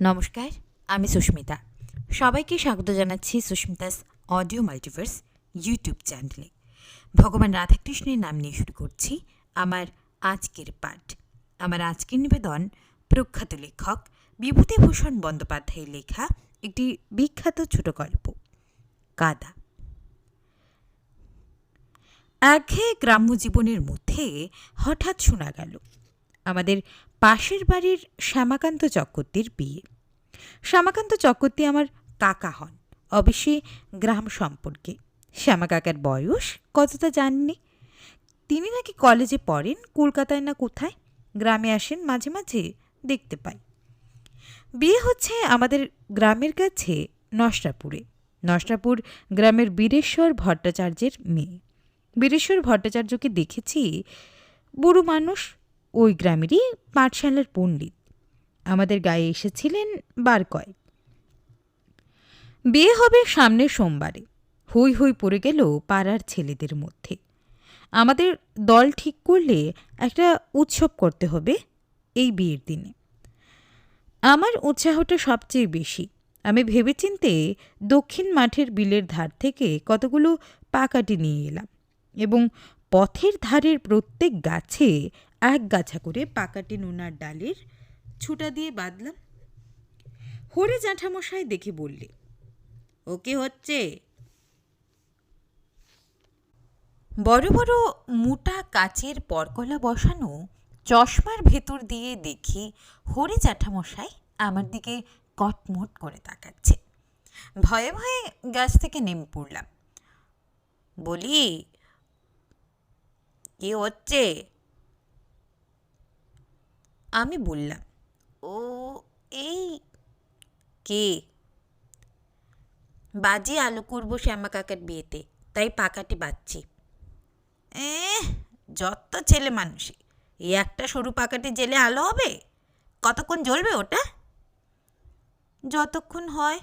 নমস্কার, আমি সুস্মিতা। সবাইকে স্বাগত জানাচ্ছি সুস্মিতাস অডিও মাল্টিভার্স ইউটিউব চ্যানেলে। ভগবান রাধাকৃষ্ণের নাম নিয়ে শুরু করছি আমার আজকের পাঠ। আমার আজকের নিবেদন প্রখ্যাত লেখক বিভূতিভূষণ বন্দ্যোপাধ্যায়ের লেখা একটি বিখ্যাত ছোট গল্প, কাদা। একঘেয়ে গ্রাম্য জীবনের মধ্যে হঠাৎ শোনা গেল আমাদের পাশের বাড়ির শ্যামাকান্ত চক্রবর্তীর বিয়ে। শ্যামাকান্ত চক্রবর্তী আমার কাকা হন, অবশ্যই গ্রাম সম্পর্কে। শ্যামা কাকার বয়স কতটা জাননি। তিনি নাকি কলেজে পড়েন কলকাতায় না কোথায়, গ্রামে আসেন মাঝে মাঝে, দেখতে পাই। বিয়ে হচ্ছে আমাদের গ্রামের কাছে নষ্টাপুরে। নষ্টাপুর গ্রামের বীরেশ্বর ভট্টাচার্যের মেয়ে। বীরেশ্বর ভট্টাচার্যকে দেখেছি, বুড়ো মানুষ, ওই গ্রামেরই পাঠশালার পণ্ডিত। আমাদের গায়ে এসেছিলেন বার কয়েক। বিয়ে হবে সামনের সোমবারে। হই হই পড়ে গেল পাড়ার ছেলেদের মধ্যে। আমাদের দল ঠিক করলে একটা উৎসব করতে হবে এই বিয়ের দিনে। আমার উৎসাহটা সবচেয়ে বেশি। আমি ভেবেচিন্তে দক্ষিণ মাঠের বিলের ধার থেকে কতগুলো পাকাটি নিয়ে এলাম এবং পথের ধারের প্রত্যেক গাছে এক গাছা করে পাকাটি নোনার ডালের ছুটা দিয়ে বাঁধলাম। হরে জ্যাঠামশাই দেখে বললে, ও কি হচ্ছে? বড় বড় মোটা কাচের পরকলা বসানো চশমার ভেতর দিয়ে দেখি হরে জ্যাঠামশাই আমার দিকে কটমট করে তাকাচ্ছে। ভয়ে ভয়ে গাছ থেকে নেমে পড়লাম। বলি, কি হচ্ছে? আমি বললাম, ও এই কে? বাজি আলু করবো শ্যামা কাকার বিয়েতে, তাই পাকাটি বাজছি। যত ছেলে মানুষই, এই একটা সরু পাকাটি জেলে আলো হবে? কতক্ষণ জ্বলবে ওটা? যতক্ষণ হয়।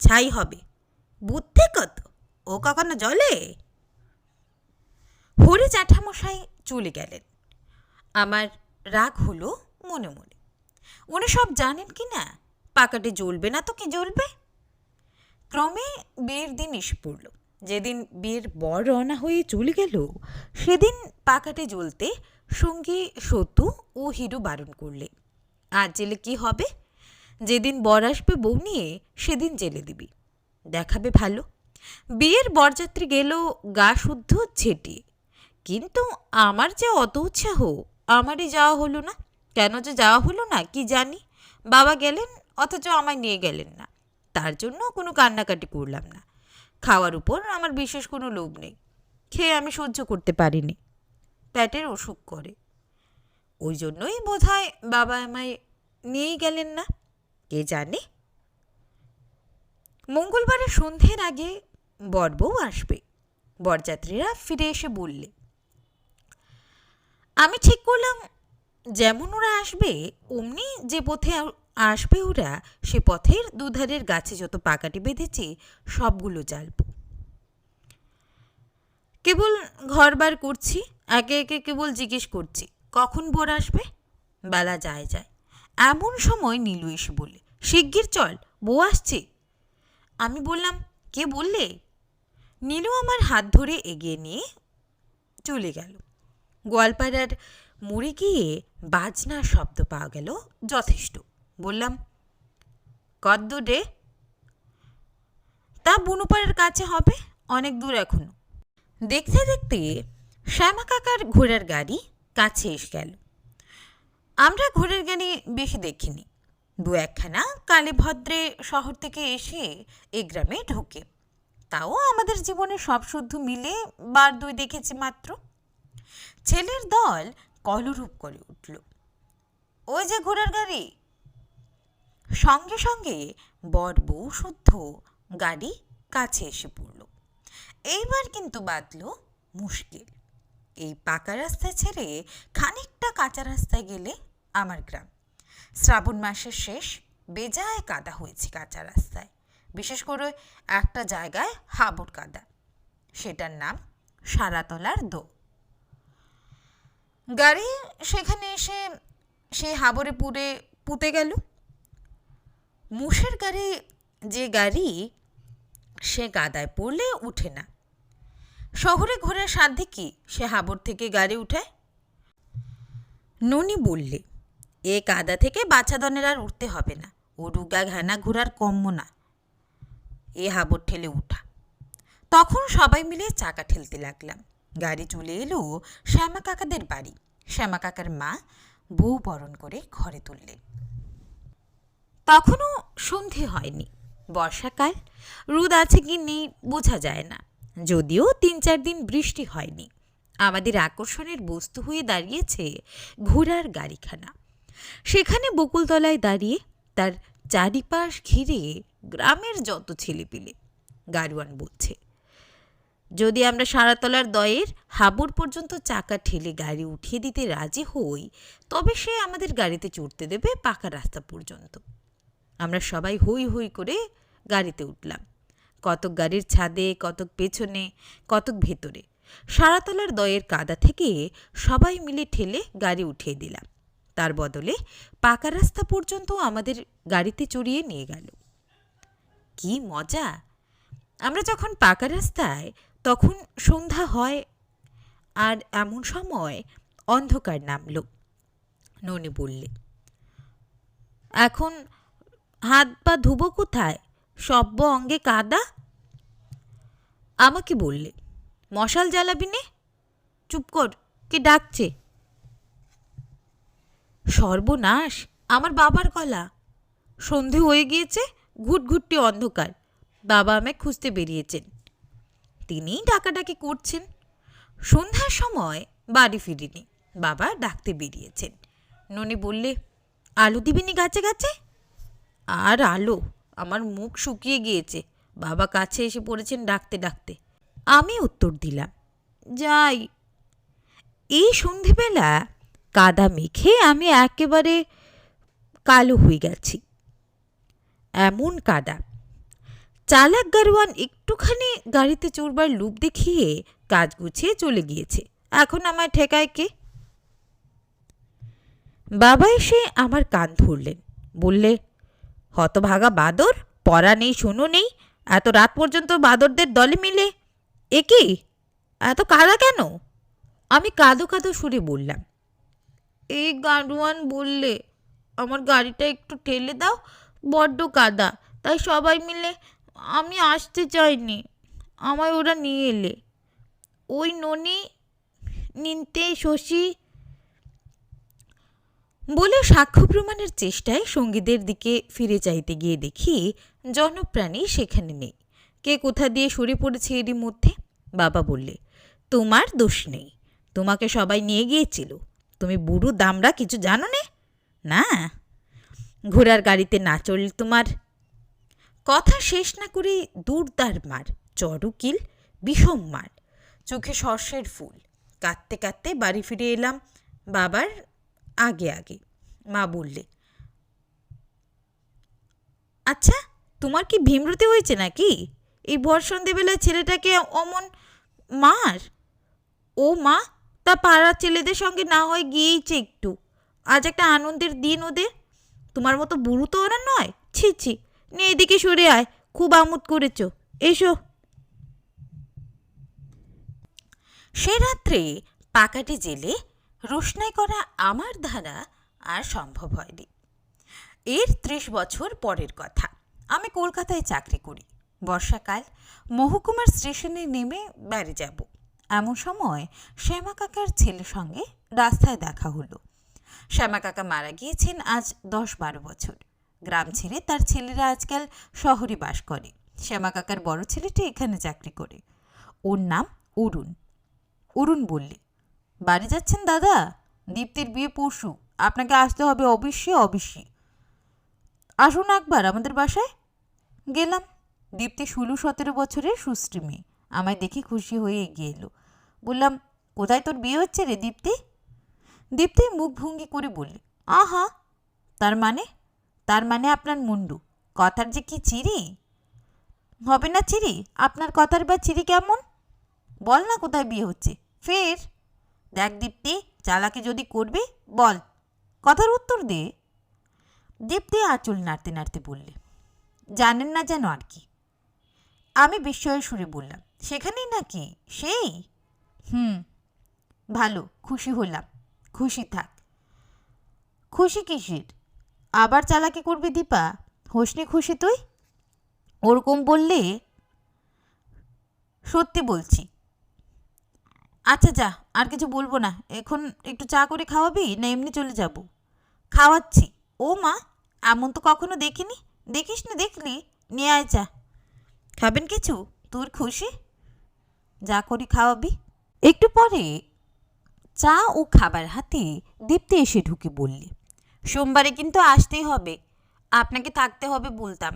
ছাই হবে। বুদ্ধি কত, ও কখনো জ্বলে? হরে জ্যাঠামশাই চলে গেলেন। আমার রাগ হলো মনে মনে। উনি সব জানেন কি না, পাকাটি জ্বলবে না তো কি জ্বলবে? ক্রমে বিয়ের দিন এসে পড়ল। যেদিন বিয়ের বর রওনা হয়ে চলে গেল, সেদিন পাকাটি জ্বলতে সঙ্গী সতু ও হিরু বারণ করলে। আজ জেলে কি হবে? যেদিন বর আসবে বউ নিয়ে, সেদিন জেলে দিবি, দেখাবে ভালো। বিয়ের বরযাত্রী গেল গা শুদ্ধ ছেটিয়ে। কিন্তু আমার যে অত উৎসাহ, আমারই যাওয়া হলো না। কেন যে যাওয়া হলো না কি জানি। বাবা গেলেন, অথচ আমায় নিয়ে গেলেন না। তার জন্য কোনো কান্নাকাটি করলাম না। খাওয়ার উপর আমার বিশেষ কোনো লোভ নেই। খেয়ে আমি সহ্য করতে পারিনি, পেটের অসুখ করে। ওই জন্যই বোধহয় বাবা আমায় নিয়েই গেলেন না, কে জানে। মঙ্গলবারের সন্ধ্যের আগে বরবউ আসবে। বরযাত্রীরা ফিরে এসে বললে, আমি ঠিক করলাম যেমন ওরা আসবে অমনি যে পথে আসবে ওরা, সে পথের দুধারের গাছে যত পাকাটি বেঁধেছি সবগুলো জ্বালব। কেবল ঘরবার করছি, একে একে কেবল জিজ্ঞেস করছি কখন বর আসবে। বেলা যায় যায়, এমন সময় নীলু এসে বললে, শিগগির চল, বউ আসছে। আমি বললাম, কে বললে? নীলু আমার হাত ধরে এগিয়ে নিয়ে চলে গেল। গোয়ালপাড়ার মোড়ে গিয়ে বাজনার শব্দ পাওয়া গেল যথেষ্ট। বললাম, কতদূর রে? তা বুনুপাড়ার কাছে হবে, অনেক দূর এখনো। দেখতে দেখতে শ্যামা কাকার ঘোড়ার গাড়ি কাছে এসে গেল। আমরা ঘোড়ার গাড়ি বেশি দেখিনি। দু একখানা কালী ভদ্রে শহর থেকে এসে এই গ্রামে ঢোকে। তাও আমাদের জীবনে সব শুদ্ধ মিলে বার দুই দেখেছি মাত্র। ছেলের দল কলরূপ করে উঠল, ওই যে ঘোড়ার গাড়ি। সঙ্গে সঙ্গে বর বউ শুদ্ধ গাড়ি কাছে এসে পড়ল। এইবার কিন্তু বাঁধল মুশকিল। এই পাকা রাস্তা ছেড়ে খানিকটা কাঁচা রাস্তায় গেলে আমার গ্রাম। শ্রাবণ মাসের শেষ, বেজায় কাদা হয়েছে কাঁচা রাস্তায়। বিশেষ করে একটা জায়গায় হাবুর কাদা, সেটার নাম সারাতলার দো। গাড়ি সেখানে এসে সেই হাবরে পুড়ে পুঁতে গেল। মুষের গাড়ি যে গাড়ি সে কাদায় পড়লে উঠে না। শহরে ঘোরার সাধ্যে কি সে হাবড় থেকে গাড়ি উঠায়? ননি বললে, এ কাদা থেকে বাচ্চাদনের আর উঠতে হবে না, ও রুগা ঘানা ঘোরার কম্য না, এ হাবড় ঠেলে উঠা। তখন সবাই মিলে চাকা ঠেলতে লাগলাম। গাড়ি চলে এলো শ্যামা কাকাদের বাড়ি। শ্যামা কাকার মা বউ বরণ করে ঘরে তুললেন। তখনও সন্ধে হয়নি। বর্ষাকাল, রোদ আছে কি নেই বোঝা যায় না, যদিও ৩-৪ দিন বৃষ্টি হয়নি। আমাদের আকর্ষণের বস্তু হয়ে দাঁড়িয়েছে ঘোড়ার গাড়িখানা। সেখানে বকুলতলায় দাঁড়িয়ে তার চারিপাশ ঘিরে গ্রামের যত ছেলেপিলে। গাড়োয়ান বলছে, যদি আমরা সারাতলার দয়ের হাবড় পর্যন্ত চাকা ঠেলে গাড়ি উঠিয়ে দিতে রাজি হই, তবে সে আমাদের গাড়িতে চড়তে দেবে পাকা রাস্তা পর্যন্ত। আমরা সবাই হই হই করে গাড়িতে উঠলাম। কতক গাড়ির ছাদে, কতক পেছনে, কতক ভেতরে। সারাতলার দয়ের কাদা থেকে সবাই মিলে ঠেলে গাড়ি উঠিয়ে দিলাম। তার বদলে পাকা রাস্তা পর্যন্ত আমাদের গাড়িতে চড়িয়ে নিয়ে গেল। কি মজা! আমরা যখন পাকা রাস্তায়, তখন সন্ধ্যা হয়, আর এমন সময় অন্ধকার নামল। ননি বললে, এখন হাত পা ধুবো কোথায়? সব্য অঙ্গে কাদা। আমাকে বললে, মশাল জ্বালাবি নে? চুপ কর, কে ডাকছে? সর্বনাশ, আমার বাবার গলা। সন্ধে হয়ে গিয়েছে, ঘুটঘুটটি অন্ধকার। বাবা আমায় খুঁজতে বেরিয়েছেন। তিনিই ডাকাডাকি করছেন। সন্ধ্যার সময় বাড়ি ফিরিনি, বাবা ডাকতে বেরিয়েছেন। ননি বললে, আলো দিবিনি গাছে গাছে? আর আলো, আমার মুখ শুকিয়ে গিয়েছে। বাবা কাছে এসে পড়েছেন ডাকতে ডাকতে। আমি উত্তর দিলাম, যাই। এই সন্ধেবেলা কাদা মেখে আমি একেবারে কালো হয়ে গেছি। এমন কাদা! চালাক গাড়োয়ান একটুখানি গাড়িতে চড়বার লোভ দেখিয়ে কাজ গুছিয়ে চলে গিয়েছে। এখন আমায় ঠেকায় কে? বাবা এসে আমার কান ধরলেন, বললে, হতভাগা বাদর, পড়া নেই শোনো নেই, এত রাত পর্যন্ত বাদরদের দলে মিলে এ কি? এত কাদা কেন? আমি কাঁদো কাঁদো সুরে বললাম, এই গাড়োয়ান বললে আমার গাড়িটা একটু ঠেলে দাও, বড্ড কাদা, তাই সবাই মিলে। আমি আসতে চাইনি, আমায় ওরা নিয়ে এলে। ওই ননি, নিনতে, শশী বলে সাক্ষ্য প্রমাণের চেষ্টায় সঙ্গীদের দিকে ফিরে চাইতে গিয়ে দেখি জনপ্রাণী সেখানে নেই। কে কোথা দিয়ে সরে পড়েছে এরই মধ্যে। বাবা বললে, তোমার দোষ নেই, তোমাকে সবাই নিয়ে গিয়েছিল। তুমি বুড়ো দামড়া, কিছু জানো না? ঘোড়ার গাড়িতে না চললে তোমার। কথা শেষ না করে দুর্দার মার, চড়ুকিল, বিষম মার, চোখে সর্ষের ফুল। কাঁদতে কাঁদতে বাড়ি ফিরে এলাম বাবার আগে আগে। মা বললে, আচ্ছা, তোমার কি ভীমরতি হয়েছে নাকি? এই ভর সন্ধেবেলায় ছেলেটাকে অমন মার? ও মা, তা পাড়ার ছেলেদের সঙ্গে না হয় গিয়েইছে একটু। আজ একটা আনন্দের দিন ওদের। তোমার মতো বুড়ো তো ওরা নয়। ছি ছি, নে এদিকে সরে আয়, খুব আমোদ করেছ, এসো। সে রাত্রে পাকাটি জেলে রোশনাই করা আমার দ্বারা আর সম্ভব হয়নি। এর ৩০ বছর পরের কথা। আমি কলকাতায় চাকরি করি। বর্ষাকাল, মহকুমার স্টেশনে নেমে বাড়ি যাব। এমন সময় শ্যামা কাকার ছেলের সঙ্গে রাস্তায় দেখা হলো। শ্যামা কাকা মারা গিয়েছেন আজ ১০-১২ বছর। গ্রাম ছেড়ে তার ছেলেরা আজকাল শহরে বাস করে। শ্যামা কাকার বড় ছেলেটি এখানে চাকরি করে। ওর নাম অরুণ। অরুণ বললে, বাড়ি যাচ্ছেন দাদা? দীপ্তির বিয়ে পরশু, আপনাকে আসতে হবে অবশ্যই অবশ্যই। আসুন একবার আমাদের বাসায়। গেলাম। দীপ্তি ১৬-১৭ বছরের সুশ্রী মেয়ে। আমায় দেখে খুশি হয়ে এগিয়ে এলো। বললাম, কোথায় তোর বিয়ে হচ্ছে রে দীপ্তি? দীপ্তি মুখ ভঙ্গি করে বললে, আহা, তার মানে? তার মানে আপনার মুন্ডু। কথার যে কি চিরি! হবে না চিরি? আপনার কথার বা চিরি কেমন? বল না কোথায় বিয়ে হচ্ছে ফের। দেখ দীপ্তি, চালাকি যদি করবি বল, কথার উত্তর দে। দীপ্তি আঁচল নাড়তে নাড়তে বললে, জানেন না যেন আর কি। আমি বিস্ময়ের সুরে বললাম, সেখানেই নাকি? সেই? ভালো, খুশি হলাম। খুশি থাক। খুশি কিসের? আবার চালাকি করবি দীপা? হোসনি খুশি তুই? ওরকম বললে? সত্যি বলছি। আচ্ছা যা, আর কিছু বলবো না। এখন একটু চা করে খাওয়াবি না এমনি চলে যাব? খাওয়াচ্ছি। ও মা, এমন তো কখনো দেখিনি। দেখিস নি? দেখলি? নিয়ে আয় চা। খাবেন কিছু? তোর খুশি? যা করি খাওয়াবি। একটু পরে চা ও খাবার হাতে দীপ্তি এসে ঢুকে বললে, সোমবারে কিন্তু আসতেই হবে। আপনাকে থাকতে হবে বলতাম,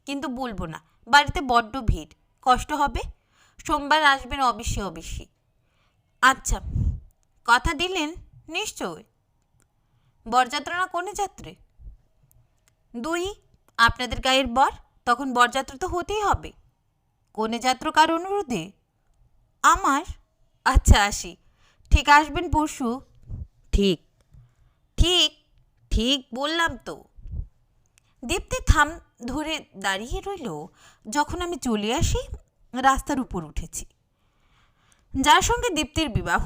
কিন্তু বলবো না। বাড়িতে বড্ড ভিড়, কষ্ট হবে। সোমবার আসবেন অবশ্যই অবশ্যই। আচ্ছা, কথা দিলেন? নিশ্চয়। বরযাত্রা না কোনে যাত্রে? দুই। আপনাদের গায়ের বর, তখন বরযাত্রা তো হতেই হবে। কোনে যাত্রা কার অনুরোধে? আমার। আচ্ছা আসি। ঠিক আসবেন পরশু? ঠিক ঠিক ঠিক বললাম তো। দীপ্তি থাম ধরে দাঁড়িয়ে রইল। যখন আমি চলে আসি, রাস্তার উপর উঠেছি। যার সঙ্গে দীপ্তির বিবাহ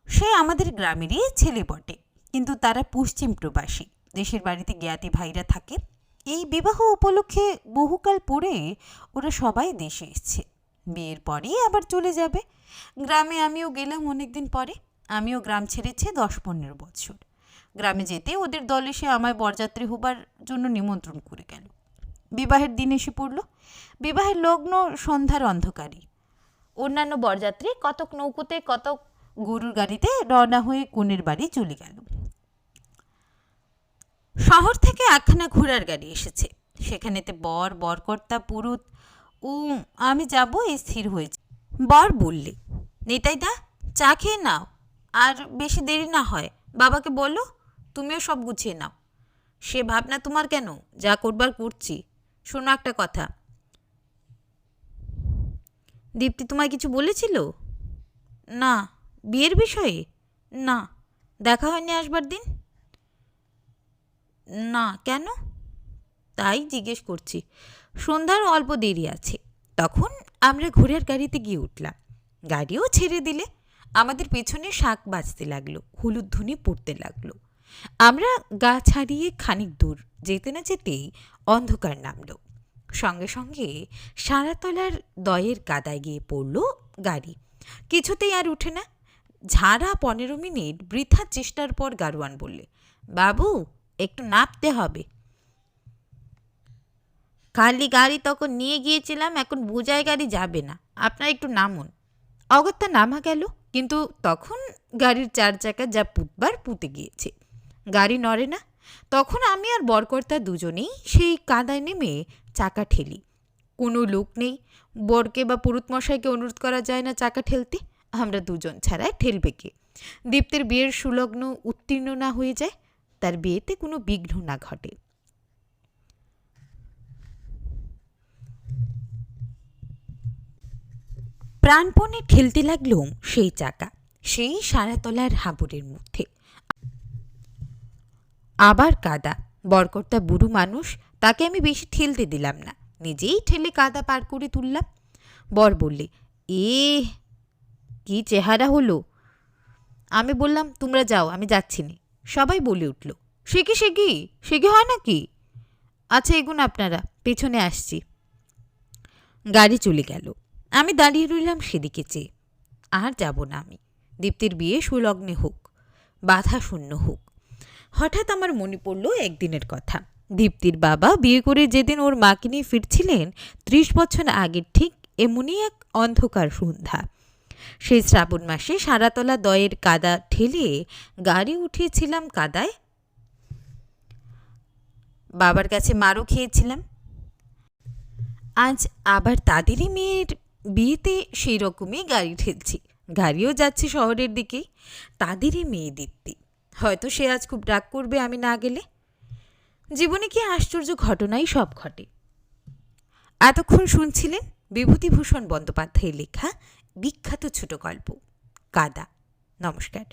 সে আমাদের গ্রামেরই ছেলে বটে, কিন্তু তারা পশ্চিম প্রবাসী। দেশের বাড়িতে জ্ঞাতি ভাইরা থাকে। এই বিবাহ উপলক্ষে বহুকাল পরে ওরা সবাই দেশে এসছে। বিয়ের পরেই আবার চলে যাবে। গ্রামে আমিও গেলাম অনেক দিন পরে। আমিও গ্রাম ছেড়েছি 10-15 বছর। গ্রামে যেতে ওদের দল এসে আমায় বরযাত্রী হবার জন্য নিমন্ত্রণ করে গেল। বিবাহের দিন এসে পড়ল। বিবাহের লগ্ন সন্ধ্যার অন্ধকারে। অন্যান্য বরযাত্রী কতক নৌকোতে, কতক গরুর গাড়িতে রওনা হয়ে কনের বাড়ি চলে গেল। শহর থেকে একখানা ঘোড়ার গাড়ি এসেছে। সেখানেতে বর, বরকর্তা, পুরুত ও আমি যাব এই স্থির হয়েছে। বর বললে, নিতাইদা চা খেয়ে নাও, আর বেশি দেরি না হয়। বাবাকে বলো তুমিও সব গুছিয়ে নাও। সে ভাবনা তোমার কেন? যা করবার করছি। শোনো একটা কথা। দীপ্তি তোমায় কিছু বলেছিল? না। বিয়ের বিষয়ে? না। দেখা হয়নি আসবার দিন? না। কেন? তাই জিজ্ঞেস করছি। সন্ধ্যার অল্প দেরি আছে। তখন আমরা ঘোড়ার গাড়িতে গিয়ে উঠলাম। গাড়িও ছেড়ে দিলে। আমাদের পেছনে শাঁখ বাজতে লাগলো, হলুদ ধুনি পড়তে লাগলো। আমরা গা ছাড়িয়ে খানিক দূর যেতে না যেতেই অন্ধকার নামল। সঙ্গে সঙ্গে সারাতলার দয়ের কাদায় গিয়ে পড়ল গাড়ি। কিছুতেই আর উঠে না। ঝাড়া 15 মিনিট বৃথা চেষ্টার পর গাড়োয়ান বললে, বাবু একটু নামতে হবে। খালি গাড়ি তখন নিয়ে গিয়েছিলাম, এখন বোঝাই গাড়ি যাবে না, আপনারা একটু নামুন। অগত্যা নামা গেল, কিন্তু তখন গাড়ির 4 চাকা যা পুতবার পুঁতে গিয়েছে। গাড়ি নড়ে না। তখন আমি আর বরকর্তা দুজনেই সেই কাদায় নেমে চাকা ঠেলি। কোনো লোক নেই। বরকে বা পুরুতমশাইকে অনুরোধ করা যায় না চাকা ঠেলতে। আমরা দুজন ছাড়াই ঠেলবে কে? দীপ্তির বিয়ের সুলগ্ন উত্তীর্ণ না হয়ে যায়, তার বিয়েতে কোনো বিঘ্ন না ঘটে। প্রাণপণে ঠেলতে লাগলুম সেই চাকা, সেই সারাতলার হাবুড়ের মধ্যে। আবার কাদা। বরকর্তা বুড়ো মানুষ, তাকে আমি বেশি ঠেলতে দিলাম না, নিজেই ঠেলে কাদা পার করে তুললাম। বর বললে, এ কি চেহারা হলো? আমি বললাম, তোমরা যাও, আমি যাচ্ছি নে। সবাই বলে উঠল, সে কি সে কি সে কি হয় নাকি? আচ্ছা এগুন আপনারা, পেছনে আসছি। গাড়ি চলে গেল। আমি দাঁড়িয়ে রইলাম সেদিকে চেয়ে। আর যাব না আমি। দীপ্তির বিয়ে সুলগ্নে হোক, বাধা শূন্য হোক। হঠাৎ আমার মনে পড়ল একদিনের কথা। দীপ্তির বাবা বিয়ে করে যেদিন ওর মাকে নিয়ে ফিরছিলেন, 30 বছর আগের ঠিক এমনই এক অন্ধকার সন্ধ্যা। সেই শ্রাবণ মাসে সারাতলা দয়ের কাদা ঠেলে গাড়ি উঠিয়েছিলাম কাদায়। বাবার কাছে মারও খেয়েছিলাম। আজ আবার তাদেরই মেয়ের বিয়েতে সেই রকমই গাড়ি ঠেলছি। গাড়িও যাচ্ছে শহরের দিকেই। তাদেরই মেয়ে দীপ্তি। হয়তো সে আজ খুব রাগ করবে আমি না গেলে। জীবনে কি আশ্চর্য ঘটনাই সব ঘটে। এতক্ষণ শুনছিলেন বিভূতিভূষণ বন্দ্যোপাধ্যায়ের লেখা বিখ্যাত ছোট গল্প কাদা। নমস্কার।